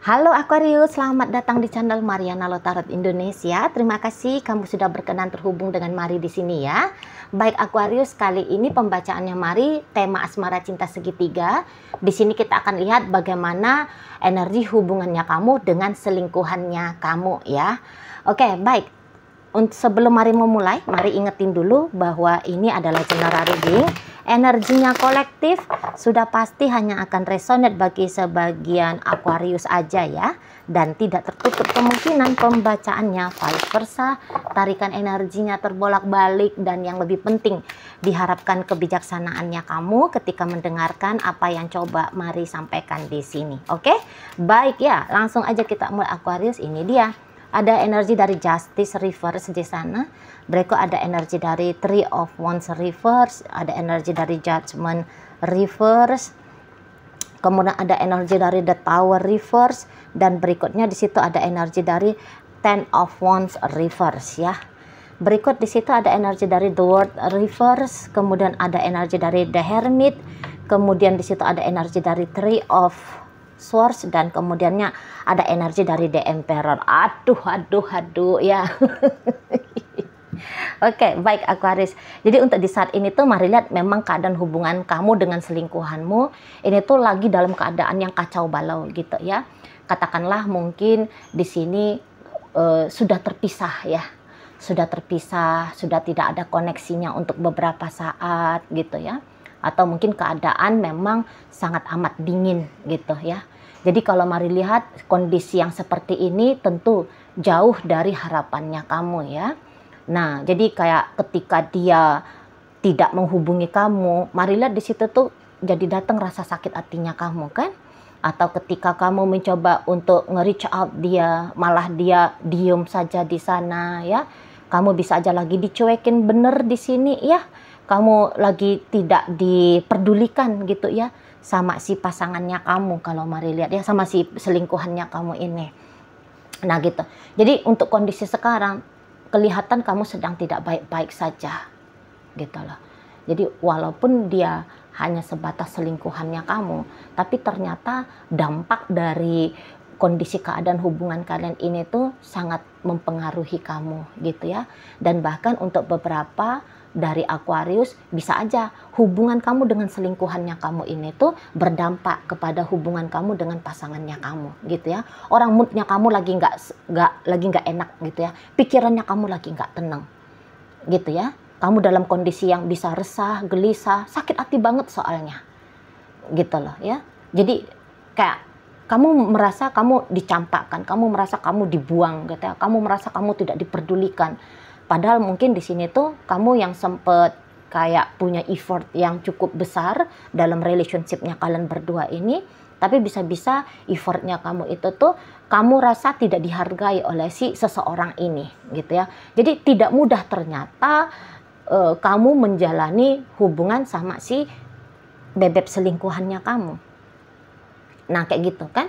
Halo Aquarius, selamat datang di channel Mariana Lotarot Indonesia. Terima kasih kamu sudah berkenan terhubung dengan Mari di sini ya. Baik Aquarius, kali ini pembacaannya Mari tema asmara cinta segitiga. Di sini kita akan lihat bagaimana energi hubungannya kamu dengan selingkuhannya kamu ya. Oke, baik. Sebelum Mari memulai, Mari ingetin dulu bahwa ini adalah general reading. Energinya kolektif sudah pasti hanya akan resonate bagi sebagian Aquarius aja ya. Dan tidak tertutup kemungkinan pembacaannya vice versa. Tarikan energinya terbolak-balik dan yang lebih penting diharapkan kebijaksanaannya kamu ketika mendengarkan apa yang coba Mari sampaikan di sini. Oke? Baik ya, langsung aja kita mulai Aquarius. Ini dia. Ada energi dari Justice Reverse di sana. Berikut ada energi dari Three of Wands Reverse. Ada energi dari Judgment Reverse. Kemudian ada energi dari The Tower Reverse. Dan berikutnya di situ ada energi dari Ten of Wands Reverse ya. Berikut di situ ada energi dari The World Reverse. Kemudian ada energi dari The Hermit. Kemudian di situ ada energi dari Three of Swords dan kemudiannya ada energi dari The Emperor. Aduh ya. Oke, baik Aquarius. Jadi untuk di saat ini tuh Mari lihat memang keadaan hubungan kamu dengan selingkuhanmu ini tuh lagi dalam keadaan yang kacau balau gitu ya. Katakanlah mungkin di sini sudah terpisah ya. Sudah terpisah, sudah tidak ada koneksinya untuk beberapa saat gitu ya. Atau mungkin keadaan memang sangat amat dingin gitu ya. Jadi kalau Mari lihat kondisi yang seperti ini tentu jauh dari harapannya kamu ya. Nah, jadi kayak ketika dia tidak menghubungi kamu, Mari lihat di situ tuh jadi datang rasa sakit hatinya kamu kan? Atau ketika kamu mencoba untuk nge-reach out dia, malah dia diem saja di sana ya. Kamu bisa aja lagi dicuekin bener di sini ya. Kamu lagi tidak diperdulikan gitu ya sama si pasangannya kamu kalau Mari lihat ya, sama si selingkuhannya kamu ini. Nah gitu. Jadi untuk kondisi sekarang kelihatan kamu sedang tidak baik-baik saja gitu loh. Jadi walaupun dia hanya sebatas selingkuhannya kamu, tapi ternyata dampak dari kondisi keadaan hubungan kalian ini tuh sangat mempengaruhi kamu gitu ya. Dan bahkan untuk beberapa dari Aquarius bisa aja hubungan kamu dengan selingkuhannya kamu ini tuh berdampak kepada hubungan kamu dengan pasangannya kamu gitu ya. Orang moodnya kamu lagi nggak enak gitu ya, pikirannya kamu lagi nggak tenang gitu ya. Kamu dalam kondisi yang bisa resah, gelisah, sakit hati banget soalnya gitu loh ya. Jadi kayak kamu merasa kamu dicampakkan, kamu merasa kamu dibuang gitu ya, kamu merasa kamu tidak diperdulikan. Padahal mungkin di sini tuh kamu yang sempet kayak punya effort yang cukup besar dalam relationshipnya kalian berdua ini, tapi bisa-bisa effortnya kamu itu tuh kamu rasa tidak dihargai oleh si seseorang ini gitu ya. Jadi tidak mudah ternyata kamu menjalani hubungan sama si bebek selingkuhannya kamu. Nah kayak gitu kan.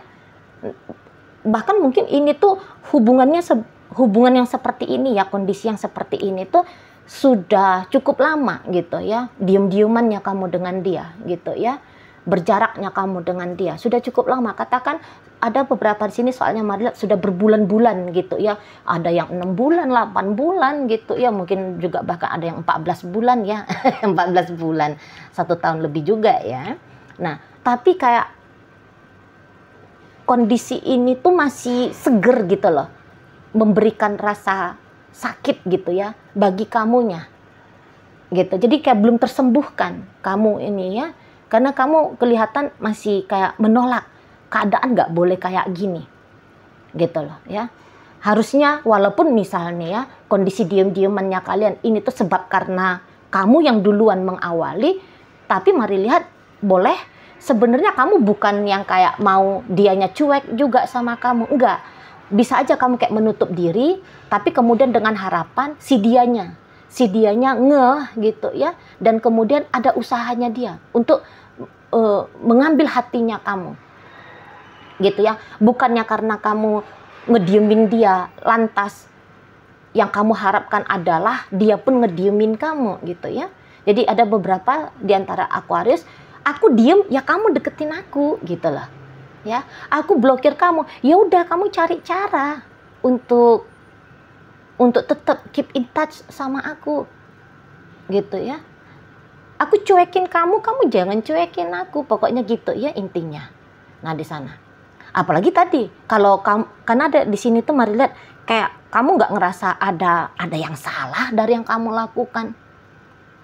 Bahkan mungkin ini tuh hubungan yang seperti ini ya, kondisi yang seperti ini tuh sudah cukup lama gitu ya. Diem-diemannya kamu dengan dia gitu ya. Berjaraknya kamu dengan dia sudah cukup lama. Katakan ada beberapa di sini soalnya Mari lihat sudah berbulan-bulan gitu ya. Ada yang 6 bulan, 8 bulan gitu ya. Mungkin juga bahkan ada yang 14 bulan ya. 14 bulan, 1 tahun lebih juga ya. Nah, tapi kayak kondisi ini tuh masih seger gitu loh. Memberikan rasa sakit gitu ya bagi kamunya gitu. Jadi kayak belum tersembuhkan kamu ini ya, karena kamu kelihatan masih kayak menolak keadaan nggak boleh kayak gini gitu loh ya. Harusnya walaupun misalnya ya kondisi diem-diemannya kalian ini tuh sebab karena kamu yang duluan mengawali, tapi Mari lihat boleh sebenarnya kamu bukan yang kayak mau dianya cuek juga sama kamu, enggak. Bisa aja kamu kayak menutup diri, tapi kemudian dengan harapan si dianya ngeh gitu ya, dan kemudian ada usahanya dia untuk mengambil hatinya kamu gitu ya. Bukannya karena kamu ngediemin dia lantas yang kamu harapkan adalah dia pun ngediemin kamu gitu ya. Jadi ada beberapa di antara Aquarius, aku diem ya kamu deketin aku gitu loh ya. Aku blokir kamu. Ya udah, kamu cari cara untuk tetap keep in touch sama aku, gitu ya. Aku cuekin kamu, kamu jangan cuekin aku, pokoknya gitu ya intinya. Nah di sana. Apalagi tadi kalau kamu, karena ada di sini tuh mari lihat kayak kamu nggak ngerasa ada yang salah dari yang kamu lakukan,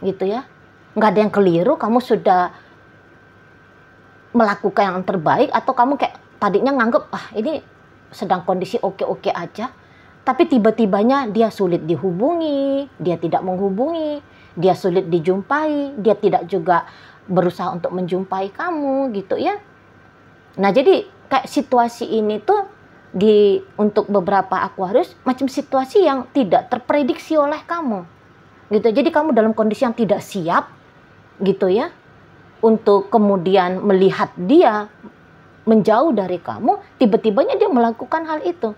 gitu ya. Nggak ada yang keliru, kamu sudah melakukan yang terbaik, atau kamu kayak tadinya nganggep ini sedang kondisi oke-oke aja, tapi tiba-tibanya dia sulit dihubungi, dia tidak menghubungi, dia sulit dijumpai, dia tidak juga berusaha untuk menjumpai kamu, gitu ya. Nah jadi kayak situasi ini tuh untuk beberapa Aquarius macam situasi yang tidak terprediksi oleh kamu, gitu. Jadi kamu dalam kondisi yang tidak siap, gitu ya, untuk kemudian melihat dia menjauh dari kamu, tiba-tibanya dia melakukan hal itu.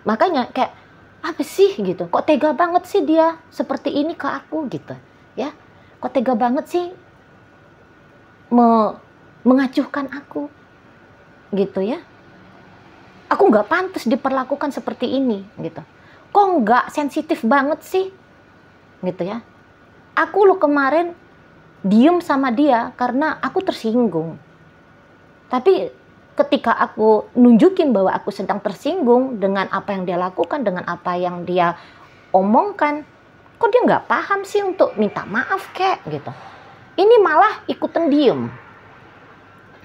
Makanya kayak apa sih gitu, kok tega banget sih dia seperti ini ke aku, gitu ya. Kok tega banget sih mengacuhkan aku, gitu ya. Aku nggak pantas diperlakukan seperti ini, gitu. Kok nggak sensitif banget sih, gitu ya. Aku lo kemarin diem sama dia karena aku tersinggung. Tapi ketika aku nunjukin bahwa aku sedang tersinggung dengan apa yang dia lakukan, dengan apa yang dia omongkan, kok dia nggak paham sih untuk minta maaf kek, gitu. Ini malah ikutan diem.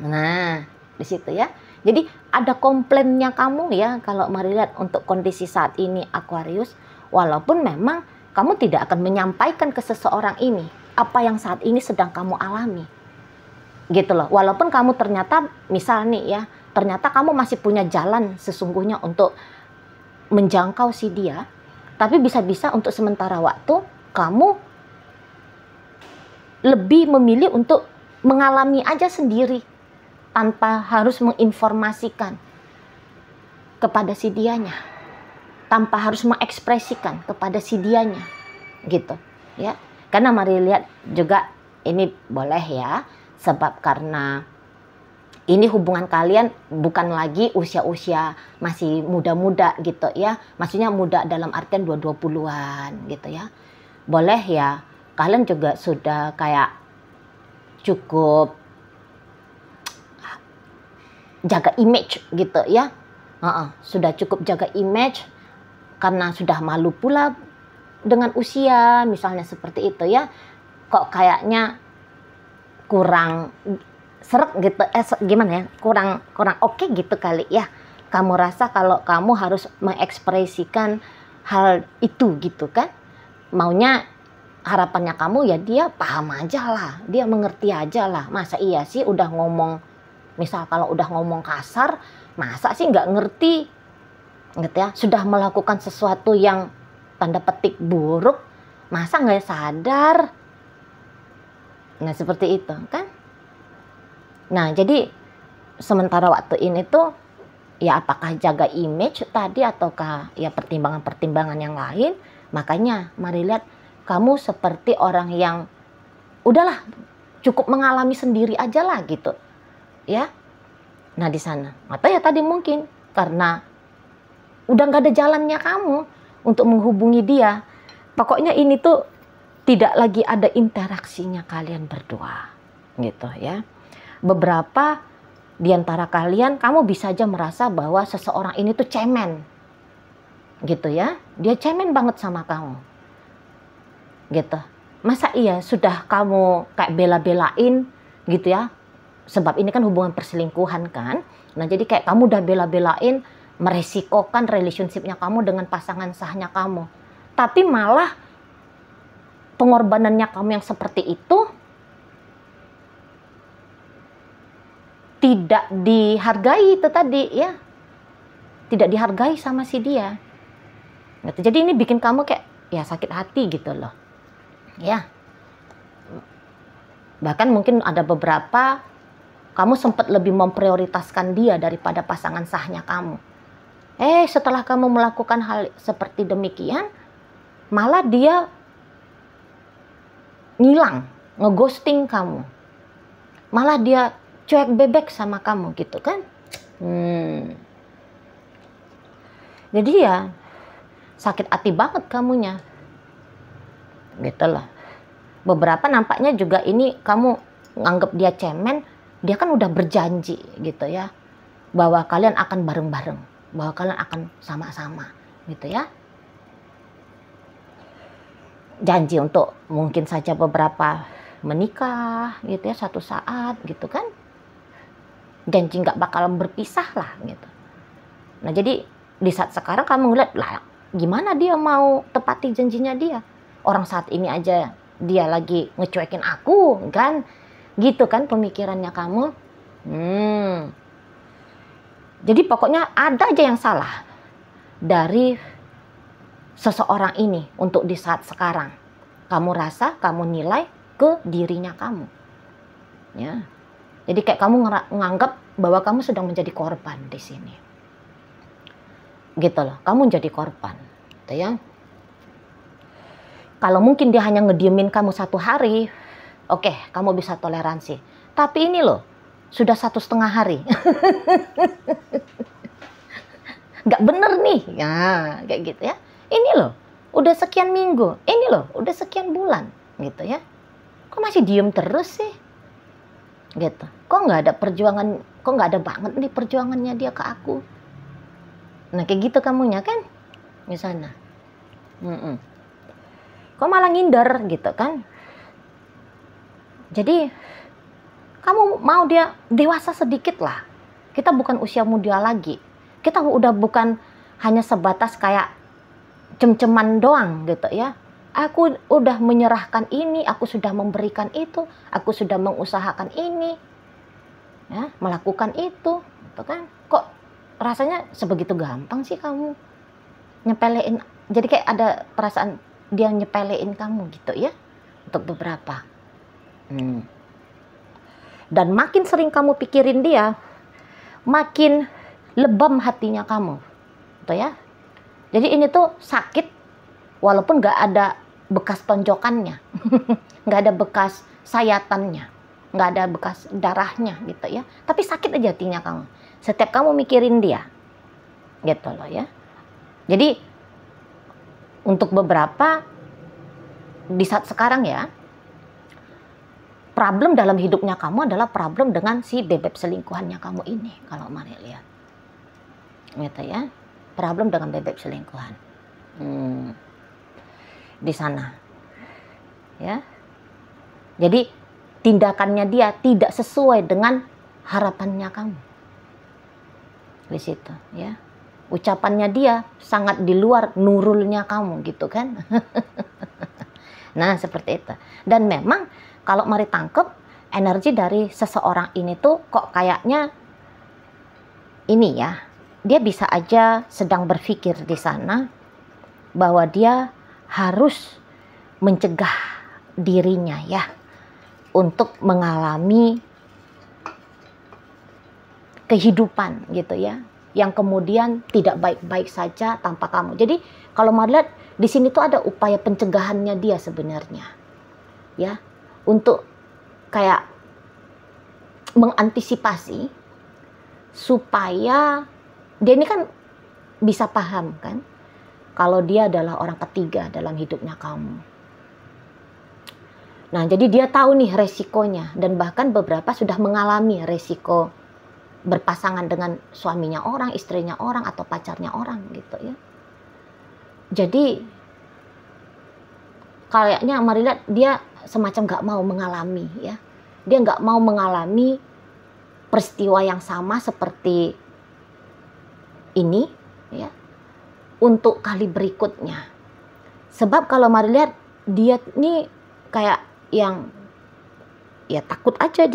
Nah, di situ ya. Jadi ada komplainnya kamu ya kalau mari lihat untuk kondisi saat ini Aquarius, walaupun memang kamu tidak akan menyampaikan ke seseorang ini apa yang saat ini sedang kamu alami, gitu loh. Walaupun kamu ternyata misal nih ya, ternyata kamu masih punya jalan sesungguhnya untuk menjangkau si dia, tapi bisa-bisa untuk sementara waktu kamu lebih memilih untuk mengalami aja sendiri tanpa harus menginformasikan kepada si dianya, tanpa harus mengekspresikan kepada si dianya, gitu ya. Karena mari lihat juga ini boleh ya, sebab karena ini hubungan kalian bukan lagi usia-usia masih muda-muda gitu ya. Maksudnya muda dalam artian 20-an gitu ya. Boleh ya, kalian juga sudah kayak cukup jaga image gitu ya. Sudah cukup jaga image karena sudah malu pula dengan usia, misalnya seperti itu ya. Kok kayaknya kurang seret gitu, gimana ya, kurang oke gitu kali ya. Kamu rasa kalau kamu harus mengekspresikan hal itu gitu kan. Maunya harapannya kamu ya dia paham aja lah, dia mengerti aja lah. Masa iya sih udah ngomong, misal kalau udah ngomong kasar, masa sih nggak ngerti gitu ya. Sudah melakukan sesuatu yang tanda petik buruk, masa nggak sadar? Nah seperti itu kan. Nah jadi sementara waktu ini tuh ya apakah jaga image tadi ataukah ya pertimbangan-pertimbangan yang lain. Makanya mari lihat kamu seperti orang yang udahlah cukup mengalami sendiri aja lah gitu ya. Nah di sana atau ya tadi mungkin karena udah nggak ada jalannya kamu untuk menghubungi dia. Pokoknya ini tuh tidak lagi ada interaksinya kalian berdua, gitu ya. Beberapa di antara kalian, kamu bisa aja merasa bahwa seseorang ini tuh cemen, gitu ya. Dia cemen banget sama kamu, gitu. Masa iya sudah kamu kayak bela-belain, gitu ya. Sebab ini kan hubungan perselingkuhan kan. Nah jadi kayak kamu udah bela-belain meresikokan relationship-nya kamu dengan pasangan sahnya kamu. Tapi malah pengorbanannya kamu yang seperti itu tidak dihargai itu tadi ya. Tidak dihargai sama si dia. Jadi ini bikin kamu kayak ya sakit hati gitu loh. Ya. Bahkan mungkin ada beberapa kamu sempat lebih memprioritaskan dia daripada pasangan sahnya kamu. Setelah kamu melakukan hal seperti demikian, malah dia ngilang, ngeghosting kamu. Malah dia cuek bebek sama kamu gitu kan. Hmm. Jadi ya sakit hati banget kamunya, gitu loh. Beberapa nampaknya juga ini kamu nganggep dia cemen, dia kan udah berjanji gitu ya, bahwa kalian akan bareng-bareng, bahwa kalian akan sama-sama gitu ya. Janji untuk mungkin saja beberapa menikah gitu ya suatu saat gitu kan. Janji nggak bakalan berpisah lah gitu. Nah jadi di saat sekarang kamu ngeliat lah gimana dia mau tepati janjinya dia. Orang saat ini aja dia lagi ngecuekin aku kan. Gitu kan pemikirannya kamu. Jadi pokoknya ada aja yang salah dari seseorang ini untuk di saat sekarang. Kamu rasa, kamu nilai ke dirinya kamu. Ya. Jadi kayak kamu nganggap bahwa kamu sedang menjadi korban di sini. Gitu loh, kamu jadi korban. Gitu ya. Kalau mungkin dia hanya ngediemin kamu 1 hari, oke, kamu bisa toleransi. Tapi ini loh, sudah 1,5 hari. Nggak bener nih. Ya, kayak gitu ya. Ini loh, udah sekian minggu. Ini loh, udah sekian bulan. Gitu ya. Kok masih diem terus sih? Gitu. Kok nggak ada perjuangan, kok nggak ada banget nih perjuangannya dia ke aku. Nah kayak gitu kamunya kan. Misalnya. Kok malah ngindar gitu kan. Jadi kamu mau dia dewasa sedikit lah. Kita bukan usia muda lagi. Kita udah bukan hanya sebatas kayak cem-ceman doang gitu ya. Aku udah menyerahkan ini, aku sudah memberikan itu, aku sudah mengusahakan ini, ya, melakukan itu, gitu kan? Kok rasanya sebegitu gampang sih kamu nyepelein? Jadi kayak ada perasaan dia nyepelein kamu gitu ya, untuk beberapa. Dan makin sering kamu pikirin dia, makin lebam hatinya kamu, gitu ya. Jadi ini tuh sakit, walaupun nggak ada bekas tonjokannya, nggak ada bekas sayatannya, nggak ada bekas darahnya gitu ya. Tapi sakit aja hatinya kamu. Setiap kamu mikirin dia, gitu loh ya. Jadi untuk beberapa di saat sekarang ya, problem dalam hidupnya kamu adalah problem dengan si bebek selingkuhannya kamu ini. Kalau mari lihat, gitu ya. Problem dengan bebek selingkuhan di sana ya. Jadi tindakannya dia tidak sesuai dengan harapannya kamu di situ ya. Ucapannya dia sangat di luar nurulnya kamu gitu kan. Nah seperti itu. Dan memang kalau mari tangkep energi dari seseorang ini tuh kok kayaknya ini ya, dia bisa aja sedang berpikir di sana bahwa dia harus mencegah dirinya ya untuk mengalami kehidupan gitu ya, yang kemudian tidak baik-baik saja tanpa kamu. Jadi kalau mau lihat di sini tuh ada upaya pencegahannya dia sebenarnya ya, untuk kayak mengantisipasi supaya dia ini kan bisa paham kan kalau dia adalah orang ketiga dalam hidupnya kamu. Nah jadi dia tahu nih resikonya, dan bahkan beberapa sudah mengalami resiko berpasangan dengan suaminya orang, istrinya orang, atau pacarnya orang gitu ya. Jadi kayaknya mari lihat dia semacam gak mau mengalami ya. Dia gak mau mengalami peristiwa yang sama seperti ini ya untuk kali berikutnya. Sebab kalau mari lihat dia ini kayak yang ya takut aja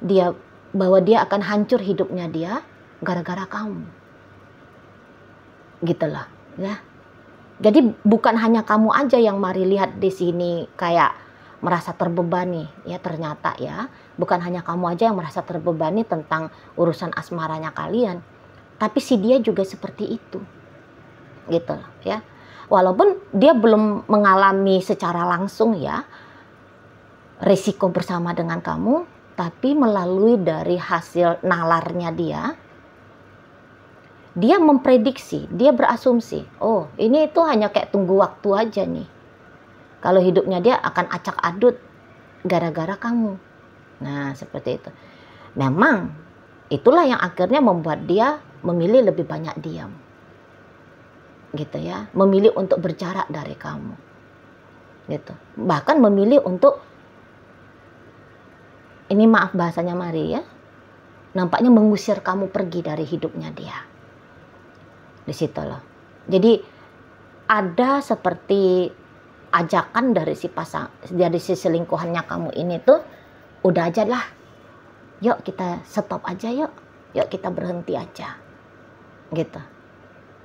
dia bahwa dia akan hancur hidupnya dia gara-gara kamu. Gitulah ya. Jadi bukan hanya kamu aja yang mari lihat di sini kayak merasa terbebani ya, ternyata ya bukan hanya kamu aja yang merasa terbebani tentang urusan asmaranya kalian, tapi si dia juga seperti itu gitu ya. Walaupun dia belum mengalami secara langsung ya resiko bersama dengan kamu, Tapi melalui dari hasil nalarnya dia memprediksi, dia berasumsi, oh ini itu hanya kayak tunggu waktu aja nih. Kalau hidupnya dia akan acak adut gara-gara kamu. Nah seperti itu. Memang itulah yang akhirnya membuat dia memilih lebih banyak diam. Gitu ya, memilih untuk berjarak dari kamu. Gitu. Bahkan memilih untuk, ini maaf bahasanya Mari ya, nampaknya mengusir kamu pergi dari hidupnya dia. Di situ loh. Jadi ada seperti ajakan dari dari si selingkuhannya kamu ini tuh, udah aja lah, yuk kita stop aja yuk kita berhenti aja, gitu.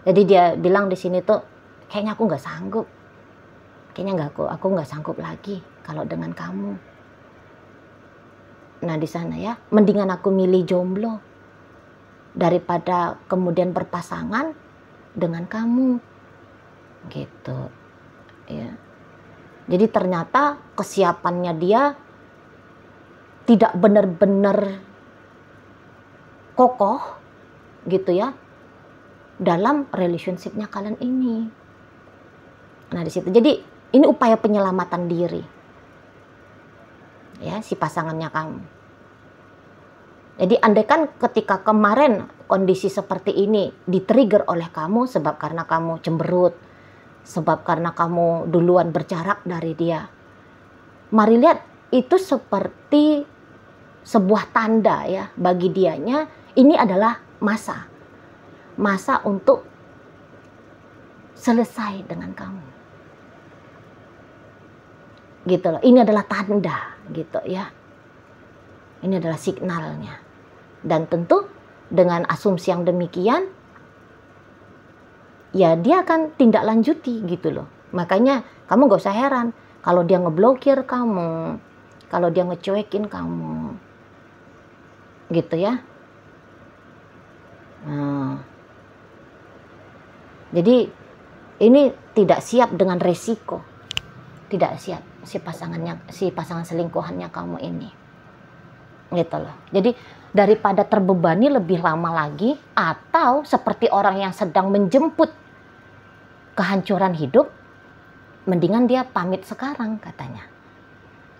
Jadi dia bilang di sini tuh, kayaknya aku nggak sanggup, kayaknya aku nggak sanggup lagi kalau dengan kamu. Nah di sana ya, mendingan aku milih jomblo daripada kemudian berpasangan dengan kamu, gitu ya. Jadi ternyata kesiapannya dia tidak benar-benar kokoh gitu ya dalam relationship-nya kalian ini. Nah di situ, jadi ini upaya penyelamatan diri ya si pasangannya kamu. Jadi andaikan ketika kemarin kondisi seperti ini di-trigger oleh kamu sebab karena kamu cemberut, sebab karena kamu duluan berjarak dari dia, mari lihat itu seperti sebuah tanda ya bagi dianya, ini adalah masa untuk selesai dengan kamu. Gitu loh. Ini adalah tanda gitu ya. Ini adalah signalnya. Dan tentu dengan asumsi yang demikian ya dia akan tindak lanjuti gitu loh. Makanya kamu gak usah heran kalau dia ngeblokir kamu, kalau dia ngecuekin kamu. Gitu ya. Nah, jadi ini tidak siap dengan resiko, tidak siap si pasangan selingkuhannya kamu ini, gitu loh. Jadi daripada terbebani lebih lama lagi, atau seperti orang yang sedang menjemput kehancuran hidup, mendingan dia pamit sekarang katanya,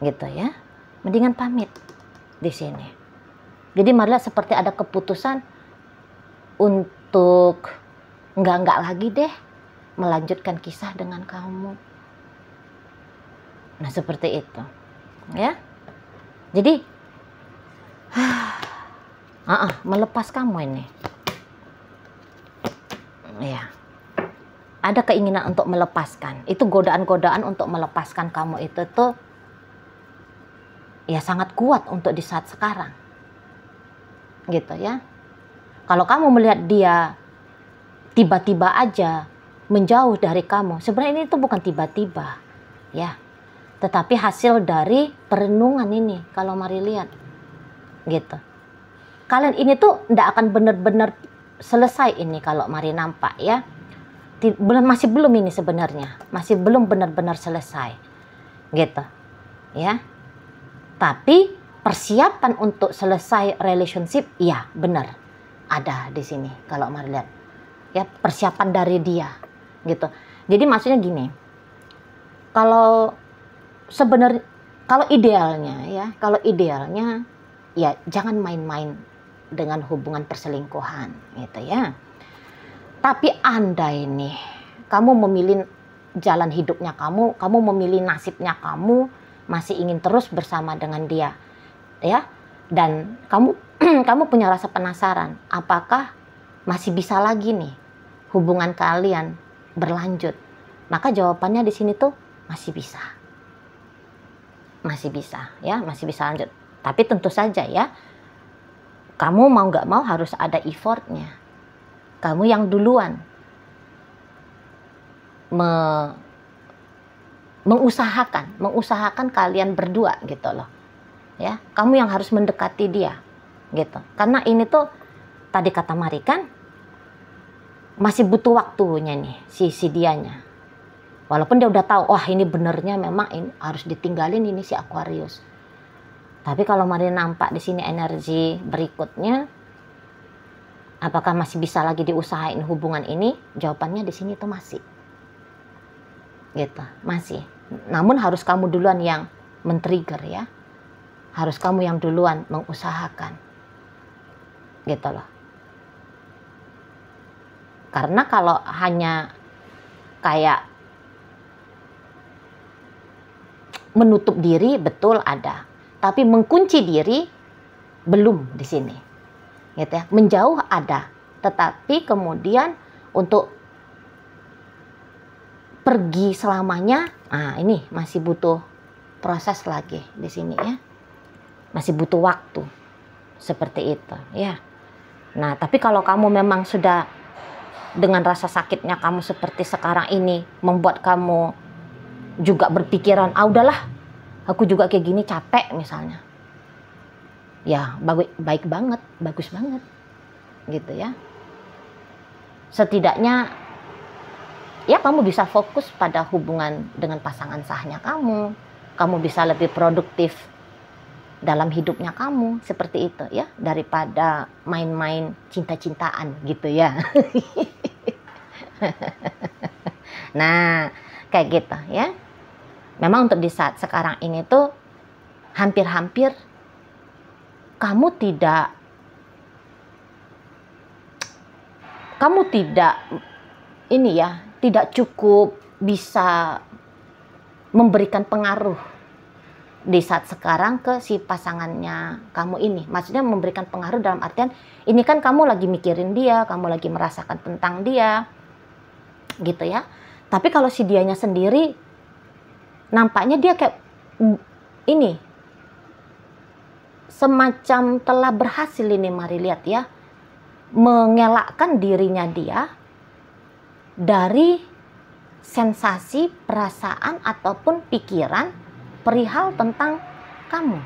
gitu ya. Mendingan pamit di sini. Jadi malah seperti ada keputusan untuk enggak lagi deh melanjutkan kisah dengan kamu. Nah seperti itu ya. Jadi melepas kamu ini ya, ada keinginan untuk melepaskan. Itu godaan-godaan untuk melepaskan kamu itu tuh ya sangat kuat untuk di saat sekarang, gitu ya. Kalau kamu melihat dia tiba-tiba aja menjauh dari kamu, sebenarnya ini tuh bukan tiba-tiba ya, tetapi hasil dari perenungan ini. Kalau mari lihat gitu, kalian ini tuh tidak akan benar-benar selesai ini kalau mari nampak ya, masih belum ini sebenarnya, masih belum benar-benar selesai gitu ya. Tapi persiapan untuk selesai relationship ya benar ada di sini kalau mari lihat ya, persiapan dari dia gitu. Jadi maksudnya gini, kalau sebenarnya kalau idealnya ya jangan main-main dengan hubungan perselingkuhan gitu ya. Tapi andai nih kamu memilih jalan hidupnya kamu memilih nasibnya kamu, masih ingin terus bersama dengan dia ya, dan kamu punya rasa penasaran apakah masih bisa lagi nih hubungan kalian berlanjut, maka jawabannya di sini tuh masih bisa ya, masih bisa lanjut. Tapi tentu saja ya, kamu mau nggak mau harus ada effortnya. Kamu yang duluan mengusahakan kalian berdua gitu loh ya. Kamu yang harus mendekati dia gitu, karena ini tuh tadi kata Mari kan masih butuh waktunya nih si dianya, walaupun dia udah tahu wah ini benernya memang ini harus ditinggalin ini si Aquarius, Tapi kalau Mari nampak di sini energi berikutnya, apakah masih bisa lagi diusahain hubungan ini? Jawabannya di sini tuh masih. Gitu, masih. Namun harus kamu duluan yang men-trigger ya. Harus kamu yang duluan mengusahakan. Gitu loh. Karena kalau hanya kayak menutup diri, betul ada. Tapi mengkunci diri belum di sini, gitu ya. Menjauh ada, tetapi kemudian untuk pergi selamanya, nah ini masih butuh proses lagi di sini ya, masih butuh waktu seperti itu ya. Nah, tapi kalau kamu memang sudah dengan rasa sakitnya kamu seperti sekarang ini membuat kamu juga berpikiran, udahlah, aku juga kayak gini capek misalnya. Ya, baik banget, bagus banget. Gitu ya. Setidaknya ya kamu bisa fokus pada hubungan dengan pasangan sahnya kamu. Kamu bisa lebih produktif dalam hidupnya kamu, seperti itu ya, daripada main-main cinta-cintaan gitu ya. Nah, kayak gitu ya. Memang untuk di saat sekarang ini tuh hampir-hampir kamu tidak ini ya, tidak cukup bisa memberikan pengaruh di saat sekarang ke si pasangannya kamu ini. Maksudnya memberikan pengaruh dalam artian ini kan kamu lagi mikirin dia, kamu lagi merasakan tentang dia gitu ya. Tapi kalau si dianya sendiri nampaknya dia kayak ini semacam telah berhasil ini, mari lihat ya, mengelakkan dirinya dia dari sensasi, perasaan ataupun pikiran perihal tentang kamu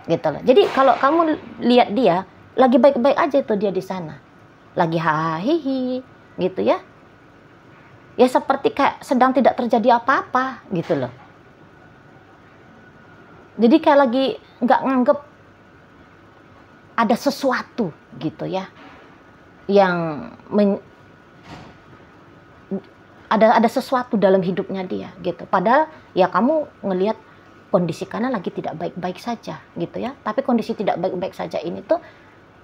gitu loh. Jadi kalau kamu lihat dia lagi baik-baik aja itu dia di sana, lagi hahihi gitu ya, ya seperti kayak sedang tidak terjadi apa-apa gitu loh. Jadi kayak lagi nggak nganggep ada sesuatu gitu ya, yang ada sesuatu dalam hidupnya dia gitu. Padahal ya kamu ngelihat kondisi kanan lagi tidak baik-baik saja gitu ya. Tapi kondisi tidak baik-baik saja ini tuh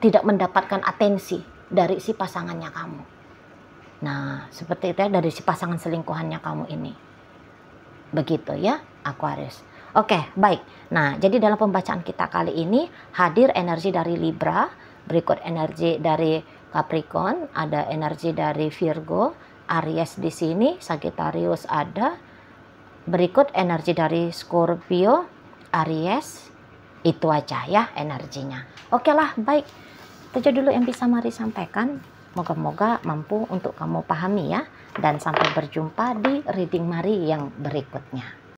tidak mendapatkan atensi dari si pasangannya kamu. Nah, seperti itu ya, dari si pasangan selingkuhannya kamu ini. Begitu ya, Aquarius. Oke, baik. Nah, jadi dalam pembacaan kita kali ini hadir energi dari Libra, berikut energi dari Capricorn, ada energi dari Virgo, Aries di sini, Sagittarius ada, berikut energi dari Scorpio, Aries, itu aja ya energinya. Oke lah, baik. Itu aja dulu yang bisa Mari sampaikan. Moga-moga mampu untuk kamu pahami ya. Dan sampai berjumpa di reading Mari yang berikutnya.